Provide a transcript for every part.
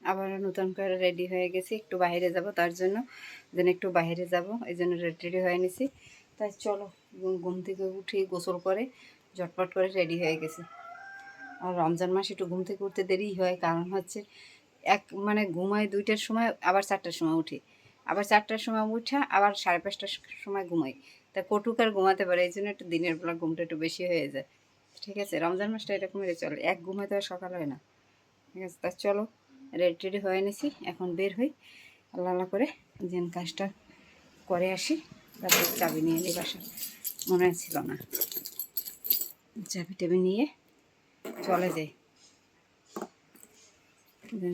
আবার নতুন করে রেডি হয়ে গেছি, একটু বাইরে যাব, তার জন্য যেন একটু বাইরে যাব, এই জন্য রেডি হয়ে নিছি। তাই চলো ঘুম থেকে উঠে গোসল করে ঝটপট করে রেডি হয়ে গেছি। আর রমজান মাস একটু ঘুম থেকে উঠতে দেরি হয়, কারণ হচ্ছে মানে ঘুমাই 2টার সময়, আবার 4টার সময় উঠি, আবার 4টার সময় উঠা আবার 5:30টার সময় ঘুমাই। তা কটুক আর ঘুমাতে পারে, এই জন্য একটু দিনের বেলা ঘুমটা একটু বেশি হয়ে যায়। ঠিক আছে, রমজান মাসটা এরকমই চলে, এক ঘুমাতে আর সকাল হয় না। ঠিক আছে, তা চলো রেডি টেডি হয়ে নিছি, এখন বের হই আল্লাহ আল্লাহ করে, যেন কাজটা করে আসি। তারপর চাবি নিয়ে নিই, বাসা মনে ছিল না, চাবি টাবি নিয়ে চলে যাই,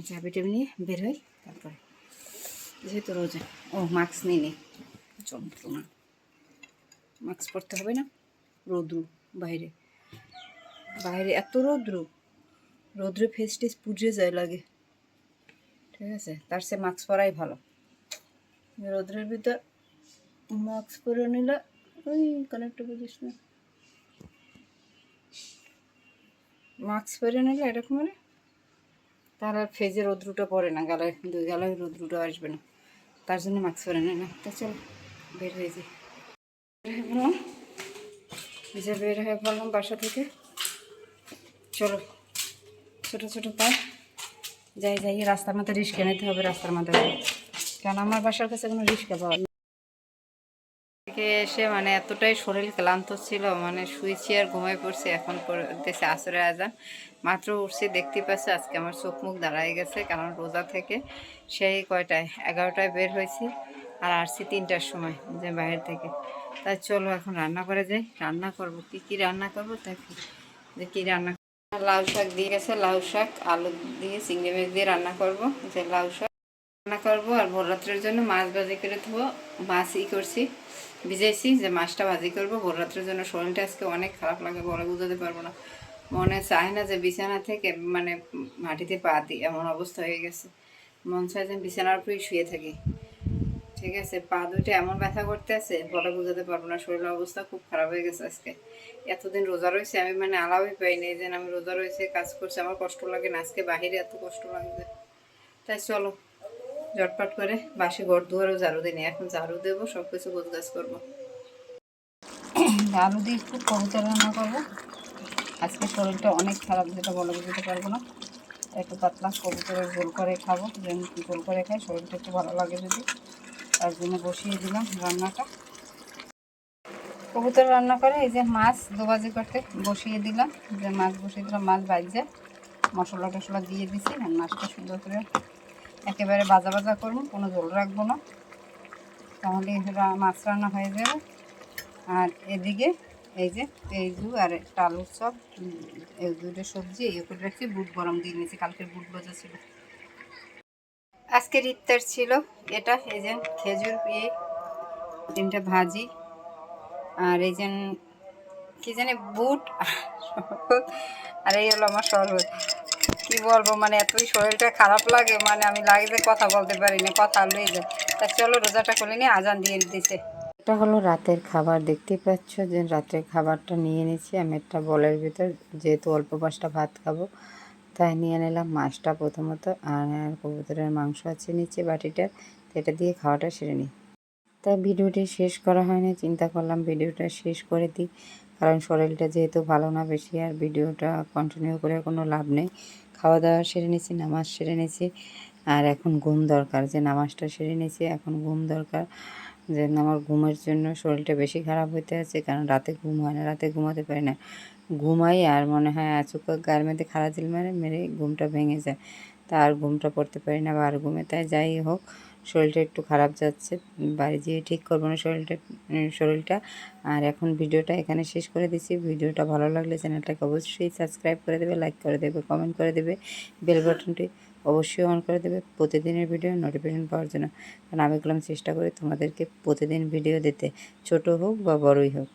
চাবি টাবি নিয়ে বের হই। তারপরে যেহেতু রোজা, মাস্ক নিয়ে নিই, যন্ত্রণা, মাস্ক পরতে হবে না, রৌদ্র বাইরে, বাইরে এত রৌদ্রে ফেস টেস পুড়ে যায় লাগে। ঠিক আছে, তার সে মাস্ক পরাই ভালো। রৌদ্রের ভিতর মাস্ক পরে নিলে ওই কানেক্টটা বুঝিস না, মাস্ক পরে নিলে এরকম মানে তার আর ফেজে রৌদ্রটা পড়ে না, গালায় দুই গালায় রৌদ্রটা আসবে না, তার জন্য মাস্ক পরে নেয় না। তা চলো বের হয়ে যাই, বললাম যে বের হয়ে পড়লাম বাসা থেকে। চলো ছোটো ছোটো পা যাই যাই, রাস্তার মধ্যে রিক্সা নিতে হবে, রাস্তার মধ্যে, কারণ আমার বাসার কাছে কোনো রিক্সা পাওয়া থেকে এসে মানে এতটাই শরীর ক্লান্ত ছিল, মানে শুয়েছি আর ঘুমাই পড়ছি। এখন দেশে আসরে আজান মাত্র উঠছি, দেখতে পাচ্ছি আজকে আমার চোখ মুখ দাঁড়ায় গেছে, কারণ রোজা থেকে সেই কয়টায় 11টায় বের হয়েছি আর আসছি 3টার সময় যে বাইরে থেকে। তাই চলো এখন রান্না করে যাই, রান্না করব, কি রান্না করবো দেখি যে কী রান্না। লাউ শাক দিয়ে গেছে, লাউ শাক আলু দিয়ে চিংড়ি মাছ দিয়ে রান্না করব, যে লাউ শাক রান্না করবো। আর ভোর রাত্রের জন্য মাছ ভাজি করে দেবো, মাছ করছি ভিজাইছি, যে মাছটা ভাজি করবো ভোর রাত্রের জন্য। শরীরটা আজকে অনেক খারাপ লাগে, বলে বুঝাতে পারবো না, মনে চায় না যে বিছানা থেকে মানে মাটিতে পা দিই, এমন অবস্থা হয়ে গেছে। মন চায় যে বিছানার উপরেই শুয়ে থাকি। ঠিক আছে, পা দুটো এমন ব্যথা করতে আছে, বলে বুঝাতে পারবো না, শরীরের অবস্থা খুব খারাপ হয়ে গেছে আজকে। এতদিন রোজা রয়েছে, আমি মানে আলাওই পাইনি যে আমি রোজা রয়েছে কাজ করছি, আমার কষ্ট লাগে না, আজকে বাহিরে এত কষ্ট লাগবে। তাই চলো ঝটপট করে বাসি ঘর দুয়ারও ঝাড়ু দিই, এখন ঝাড়ু দেবো, সব কিছু গোছগাছ করবো। আলু দিয়ে একটু কবুতর রান্না করবো, আজকে শরীরটা অনেক খারাপ, যেটা বলে বুঝতে পারবো না। একটু পাতলা কবুতরের গোল করে খাবো, যেন গোল করে খাই, শরীরটা একটু ভালো লাগে যদি, তার জন্য বসিয়ে দিলাম রান্নাটা। কবুতর রান্না করে এই যে মাছ দুবাজি করতে বসিয়ে দিলাম, যে মাছ বসিয়ে দিলাম, মাছ ভাজছে, মশলা টশলা দিয়ে দিছি, আর মাছটা সুন্দর করে একেবারে ভাজা ভাজা করবো, কোনো ঝোল রাখবো না, তাহলে মাছ রান্না হয়ে যাবে। আর এদিকে এই যে পেঁয়াজু আর একটা আলুর চপ, এই দুটো সবজি এই করে রাখছি, বুট গরম দিয়ে নিয়েছি, কালকের বুট ভাজা ছিল। আজকের ইফতার ছিল এটা, এই যে খেজুর পেয়ে 3টা ভাজি, আর এই যে কি জানি বুট আর এই হলো আমার শরবত। কি বলবো, মানে এতই শরীরটা খারাপ লাগে, মানে আমি লাগে যে কথা বলতে পারি না, কথা লয়ে যায়। তা চলো রোজাটা খুলে নিয়ে আজান দিয়ে দিছে। এটা হলো রাতের খাবার, দেখতে পাচ্ছ যে রাতের খাবারটা নিয়ে নিচ্ছি আমি একটা বলের ভিতর, যেহেতু অল্প 5টা ভাত খাবো তাই নিয়ে নিলাম মাছটা প্রথমত, আর কবুতরের মাংস আছে নিচে বাটিটা, এটা দিয়ে খাওয়াটা সেরে নিই। তাই ভিডিওটি শেষ করা হয়নি, চিন্তা করলাম ভিডিওটা শেষ করে দিই, কারণ শরীরটা যেহেতু ভালো না বেশি, আর ভিডিওটা কন্টিনিউ করে কোনো লাভ নেই। খাওয়া দাওয়া সেরে নিয়েছি, নামাজ সেরে নিয়েছি, আর এখন ঘুম দরকার, যে নামাজটা সেরে নিয়েছি, এখন ঘুম দরকার, যে আমার ঘুমের জন্য শরীরটা বেশি খারাপ হইতে আছে, কারণ রাতে ঘুম হয় না, রাতে ঘুমাতে পারি না, ঘুমাই আর মনে হয় আচুক গায়ের মধ্যে খাড়া দিল মেরে মেরে ঘুমটা ভেঙে যায়, তা আর ঘুমটা পড়তে পারি না, বা আর ঘুমে। তাই যাই হোক, শরীরটা একটু খারাপ যাচ্ছে, বাড়ি যেয়ে ঠিক করবো না শরীরটা। আর এখন ভিডিওটা এখানে শেষ করে দিচ্ছি। ভিডিওটা ভালো লাগলে চ্যানেলটাকে অবশ্যই সাবস্ক্রাইব করে দেবে, লাইক করে দেবে, কমেন্ট করে দেবে, বেল বাটনটি অবশ্যই অন করে দেবে প্রতিদিনের ভিডিও নোটিফিকেশন পাওয়ার জন্য, কারণ আমি চেষ্টা করি তোমাদেরকে প্রতিদিন ভিডিও দিতে, ছোট হোক বা বড়ই হোক।